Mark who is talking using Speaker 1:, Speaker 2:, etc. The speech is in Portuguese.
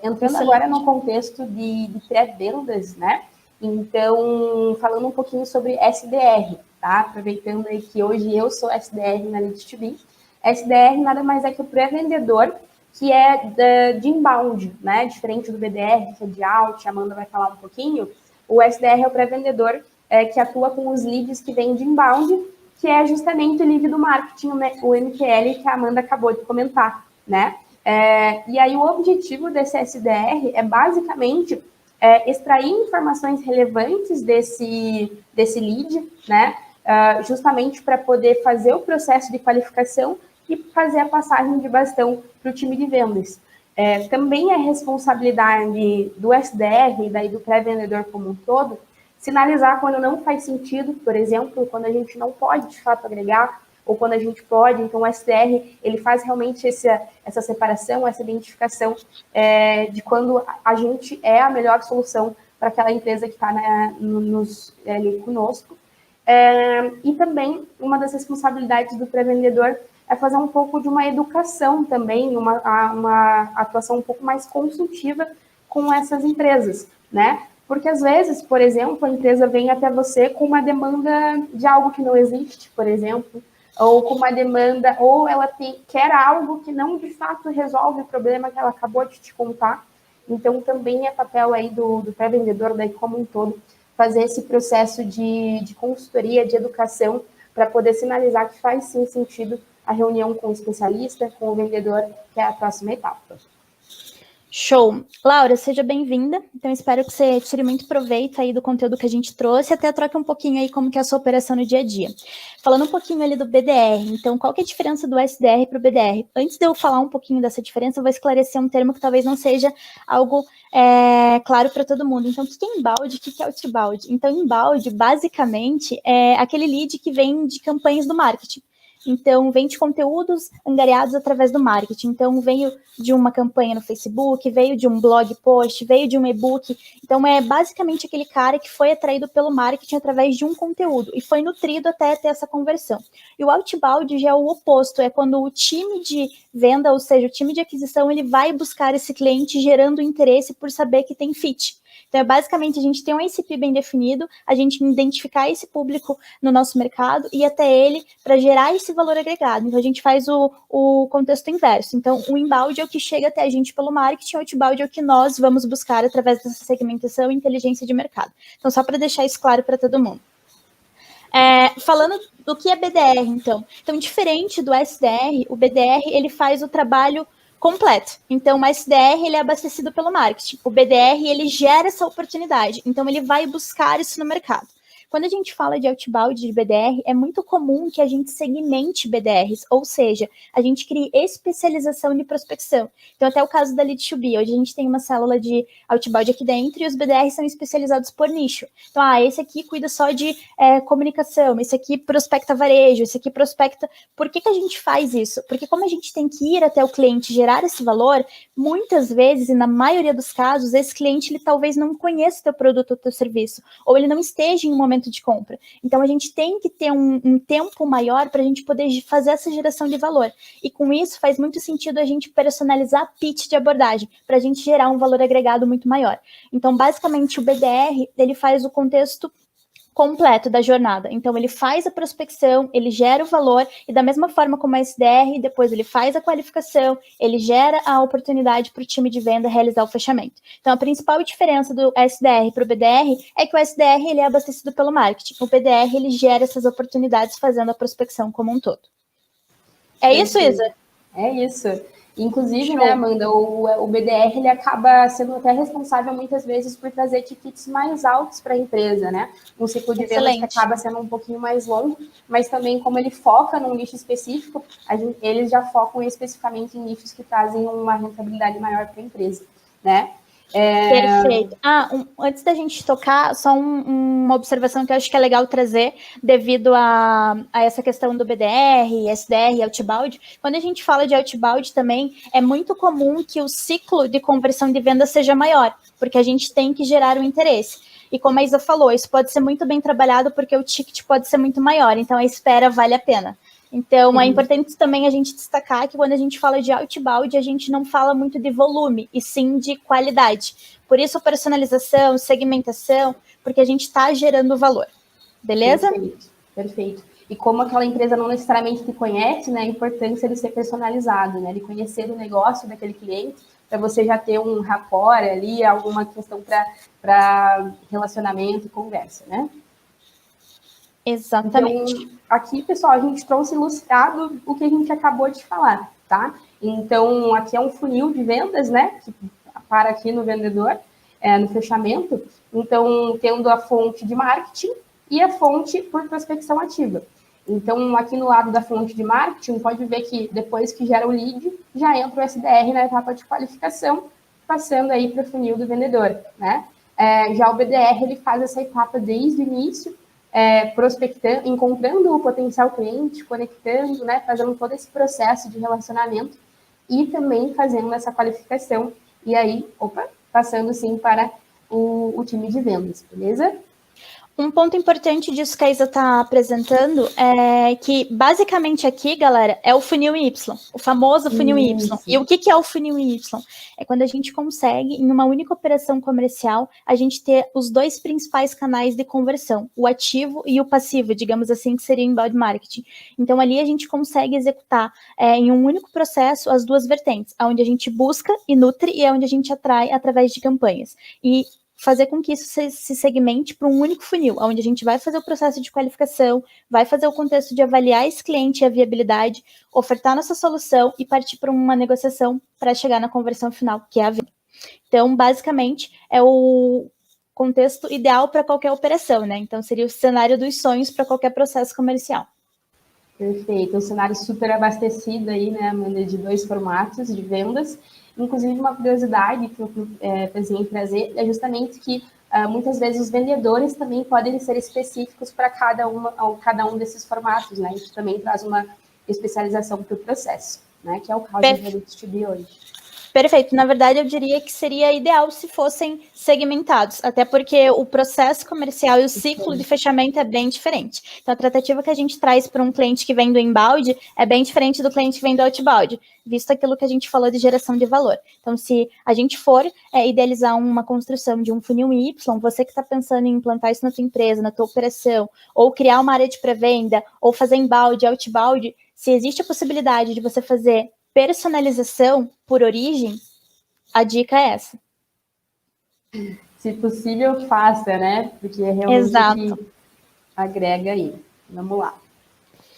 Speaker 1: Entrando agora no contexto de pré-vendas, né? Então, falando um pouquinho sobre SDR, tá? Aproveitando aí que hoje eu sou SDR na Lead2B. SDR nada mais é que o pré-vendedor, que é de inbound, né? Diferente do BDR, que é de out, a Amanda vai falar um pouquinho. O SDR é o pré-vendedor que atua com os leads que vêm de inbound, que é justamente o lead do marketing, o MQL, que a Amanda acabou de comentar, né? E aí o objetivo desse SDR é basicamente extrair informações relevantes desse lead, né? Justamente para poder fazer o processo de qualificação e fazer a passagem de bastão para o time de vendas. Também é responsabilidade do SDR e daí do pré-vendedor como um todo, sinalizar quando não faz sentido, por exemplo, quando a gente não pode de fato agregar, ou quando a gente pode. Então o SDR ele faz realmente essa separação, essa identificação de quando a gente é a melhor solução para aquela empresa que está ali conosco. E também uma das responsabilidades do pré-vendedor é fazer um pouco de uma educação também, uma atuação um pouco mais consultiva com essas empresas, né? Porque às vezes, por exemplo, a empresa vem até você com uma demanda de algo que não existe, por exemplo, ou com uma demanda, ou ela quer algo que não de fato resolve o problema que ela acabou de te contar. Então também é papel aí do pré-vendedor daí como um todo fazer esse processo de consultoria, de educação, para poder sinalizar que faz sim sentido a reunião com o especialista, com o vendedor, que é a próxima etapa.
Speaker 2: Show! Laura, seja bem-vinda. Então, espero que você tire muito proveito aí do conteúdo que a gente trouxe, até troque um pouquinho aí como que é a sua operação no dia a dia. Falando um pouquinho ali do BDR, então, qual que é a diferença do SDR para o BDR? Antes de eu falar um pouquinho dessa diferença, eu vou esclarecer um termo que talvez não seja algo claro para todo mundo. Então, o que é inbound e o que é outbound? Então, inbound, basicamente, é aquele lead que vem de campanhas do marketing. Então, vem de conteúdos angariados através do marketing. Então, veio de uma campanha no Facebook, veio de um blog post, veio de um e-book. Então, é basicamente aquele cara que foi atraído pelo marketing através de um conteúdo e foi nutrido até ter essa conversão. E o outbound já é o oposto, é quando o time de venda, ou seja, o time de aquisição, ele vai buscar esse cliente gerando interesse por saber que tem fit. Então, basicamente, a gente tem um ICP bem definido, a gente identificar esse público no nosso mercado e até ele para gerar esse valor agregado. Então, a gente faz o contexto inverso. Então, o inbound é o que chega até a gente pelo marketing, o outbound é o que nós vamos buscar através dessa segmentação e inteligência de mercado. Então, só para deixar isso claro para todo mundo. Falando do que é BDR, então. Então, diferente do SDR, o BDR ele faz o trabalho completo. Então, o SDR ele é abastecido pelo marketing. O BDR ele gera essa oportunidade. Então, ele vai buscar isso no mercado. Quando a gente fala de outbound de BDR, é muito comum que a gente segmente BDRs, ou seja, a gente crie especialização de prospecção. Então, até o caso da Lead2B, hoje a gente tem uma célula de outbound aqui dentro e os BDRs são especializados por nicho. Então, esse aqui cuida só de comunicação, esse aqui prospecta varejo, esse aqui prospecta... Por que a gente faz isso? Porque como a gente tem que ir até o cliente gerar esse valor, muitas vezes, e na maioria dos casos, esse cliente ele talvez não conheça o teu produto ou teu serviço, ou ele não esteja em um momento de compra. Então, a gente tem que ter um tempo maior para a gente poder fazer essa geração de valor. E com isso, faz muito sentido a gente personalizar a pitch de abordagem, para a gente gerar um valor agregado muito maior. Então, basicamente, o BDR, ele faz o contexto completo da jornada. Então, ele faz a prospecção, ele gera o valor, e da mesma forma como a SDR, depois ele faz a qualificação, ele gera a oportunidade para o time de venda realizar o fechamento. Então, a principal diferença do SDR para o BDR é que o SDR ele é abastecido pelo marketing. O BDR ele gera essas oportunidades fazendo a prospecção como um todo. É isso, Isa?
Speaker 1: É isso. Inclusive, né, Amanda, o BDR ele acaba sendo até responsável muitas vezes por trazer tickets mais altos para a empresa, né? Um ciclo de vendas que acaba sendo um pouquinho mais longo, mas também como ele foca num nicho específico, eles já focam especificamente em nichos que trazem uma rentabilidade maior para a empresa, né?
Speaker 2: Perfeito. Antes da gente tocar, só uma observação que eu acho que é legal trazer devido a essa questão do BDR, SDR e outbound. Quando a gente fala de outbound também, é muito comum que o ciclo de conversão de venda seja maior, porque a gente tem que gerar um interesse. E como a Isa falou, isso pode ser muito bem trabalhado porque o ticket pode ser muito maior, então a espera vale a pena. Então, é importante também a gente destacar que quando a gente fala de outbound, a gente não fala muito de volume, e sim de qualidade. Por isso, a personalização, segmentação, porque a gente está gerando valor. Beleza?
Speaker 1: Perfeito, perfeito. E como aquela empresa não necessariamente te conhece, né, a importância de ser personalizado, né, de conhecer o negócio daquele cliente, para você já ter um rapport ali, alguma questão para relacionamento e conversa, né?
Speaker 2: Exatamente.
Speaker 1: Então, aqui, pessoal, a gente trouxe ilustrado o que a gente acabou de falar, tá? Então, aqui é um funil de vendas, né, que para aqui no vendedor, no fechamento. Então, tendo a fonte de marketing e a fonte por prospecção ativa. Então, aqui no lado da fonte de marketing, pode ver que depois que gera o lead, já entra o SDR na etapa de qualificação, passando aí para o funil do vendedor, né? Já o BDR, ele faz essa etapa desde o início, prospectando, encontrando o potencial cliente, conectando, né, fazendo todo esse processo de relacionamento e também fazendo essa qualificação. E aí, passando sim para o time de vendas, beleza?
Speaker 2: Um ponto importante disso que a Isa está apresentando é que, basicamente, aqui, galera, é o funil Y, o famoso funil Y. E o que é o funil Y? É quando a gente consegue, em uma única operação comercial, a gente ter os dois principais canais de conversão, o ativo e o passivo, digamos assim, que seria o inbound marketing. Então, ali a gente consegue executar em um único processo as duas vertentes, onde a gente busca e nutre e é onde a gente atrai através de campanhas. E fazer com que isso se segmente para um único funil, onde a gente vai fazer o processo de qualificação, vai fazer o contexto de avaliar esse cliente e a viabilidade, ofertar nossa solução e partir para uma negociação para chegar na conversão final, que é a venda. Então, basicamente, é o contexto ideal para qualquer operação, né? Então, seria o cenário dos sonhos para qualquer processo comercial.
Speaker 1: Perfeito, um cenário super abastecido aí, né, Amanda, de dois formatos de vendas. Inclusive, uma curiosidade que eu pensei em trazer é justamente que muitas vezes os vendedores também podem ser específicos para cada um desses formatos, né? Isso também traz uma especialização para o processo, né? Que é o caso do Elite to Be hoje.
Speaker 2: Perfeito. Na verdade, eu diria que seria ideal se fossem segmentados, até porque o processo comercial e o ciclo de fechamento é bem diferente. Então, a tratativa que a gente traz para um cliente que vem do inbound é bem diferente do cliente que vem do outbound, visto aquilo que a gente falou de geração de valor. Então, se a gente for idealizar uma construção de um funil Y, você que está pensando em implantar isso na tua empresa, na tua operação, ou criar uma área de pré-venda, ou fazer inbound, outbound, se existe a possibilidade de você fazer personalização por origem, a dica é essa.
Speaker 1: Se possível, faça, né? Porque é realmente o que agrega aí. Vamos lá.